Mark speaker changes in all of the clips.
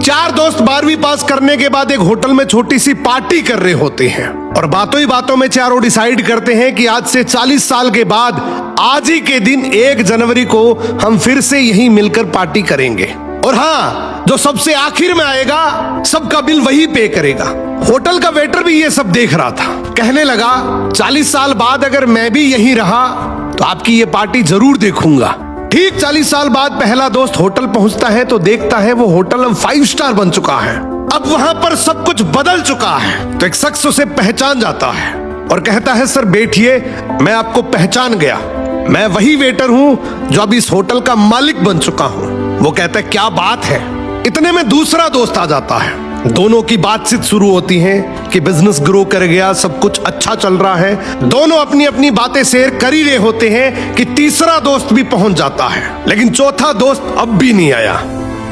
Speaker 1: चार दोस्त 12वीं पास करने के बाद एक होटल में छोटी सी पार्टी कर रहे होते हैं और बातों ही बातों में चारों डिसाइड करते हैं कि आज से 40 साल के बाद आज ही के दिन 1 जनवरी को हम फिर से यहीं मिलकर पार्टी करेंगे। और हाँ, जो सबसे आखिर में आएगा सबका बिल वही पे करेगा। होटल का वेटर भी ये सब देख रहा था। कहने लगा 40 साल बाद अगर मैं भी यहीं रहा तो आपकी ये पार्टी जरूर देखूंगा। ठीक 40 साल बाद पहला दोस्त होटल पहुंचता है तो देखता है वो होटल अब 5 स्टार बन चुका है। अब वहां पर सब कुछ बदल चुका है। तो एक शख्स उसे पहचान जाता है और कहता है सर बैठिए, मैं आपको पहचान गया, मैं वही वेटर हूं जो अब इस होटल का मालिक बन चुका हूं। वो कहता है क्या बात है। इतने में दूसरा दोस्त आ जाता है। दोनों की बातचीत शुरू होती है कि बिजनेस ग्रो कर गया, सब कुछ अच्छा चल रहा है। दोनों अपनी अपनी बातें शेयर कर ही रहे होते हैं कि तीसरा दोस्त भी पहुंच जाता है, लेकिन चौथा दोस्त अब भी नहीं आया।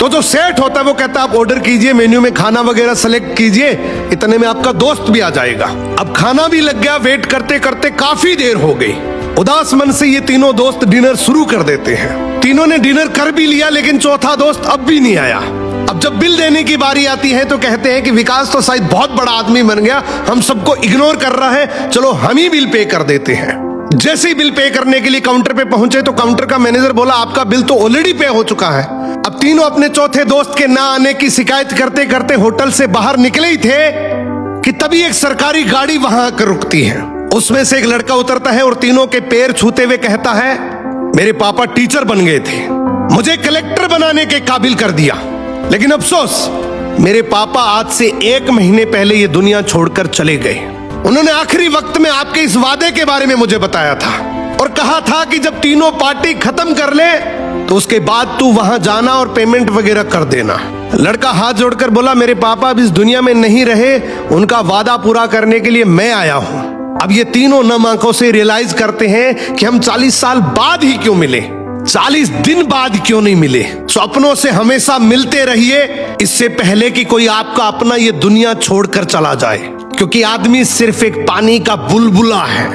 Speaker 1: तो जो सेठ होता है वो कहता है आप ऑर्डर कीजिए, मेन्यू में खाना वगैरह सेलेक्ट कीजिए, इतने में आपका दोस्त भी आ जाएगा। अब खाना भी लग गया। वेट करते करते काफी देर हो गई। उदास मन से ये तीनों दोस्त डिनर शुरू कर देते हैं। तीनों ने डिनर कर भी लिया, लेकिन चौथा दोस्त अब भी नहीं आया। अब जब बिल देने की बारी आती है तो कहते हैं कि विकास तो शायद बहुत बड़ा आदमी बन गया, हम सबको इग्नोर कर रहा है, चलो हम ही बिल पे कर देते हैं। जैसे ही बिल पे करने के लिए काउंटर पे पहुंचे तो काउंटर का मैनेजर बोला आपका बिल तो ऑलरेडी पे हो चुका है। अब तीनों अपने चौथे दोस्त के ना आने की शिकायत करते करते होटल से बाहर निकले ही थे कि तभी एक सरकारी गाड़ी वहां आकर रुकती है। उसमें से एक लड़का उतरता है और तीनों के पैर छूते हुए कहता है मेरे पापा टीचर बन गए थे, मुझे कलेक्टर बनाने के काबिल कर दिया, लेकिन अफसोस मेरे पापा आज से 1 महीने पहले ये दुनिया छोड़कर चले गए। उन्होंने आखिरी वक्त में आपके इस वादे के बारे में मुझे बताया था और कहा था कि जब तीनों पार्टी खत्म कर ले तो उसके बाद तू वहां जाना और पेमेंट वगैरह कर देना। लड़का हाथ जोड़कर बोला मेरे पापा अब इस दुनिया में नहीं रहे, उनका वादा पूरा करने के लिए मैं आया हूं। अब ये तीनों नम आंखों से रियलाइज करते हैं कि हम 40 साल बाद ही क्यों मिले, 40 दिन बाद क्यों नहीं मिले। सपनों से हमेशा मिलते रहिए, इससे पहले कि कोई आपका अपना ये दुनिया छोड़कर चला जाए, क्योंकि आदमी सिर्फ एक पानी का बुलबुला है।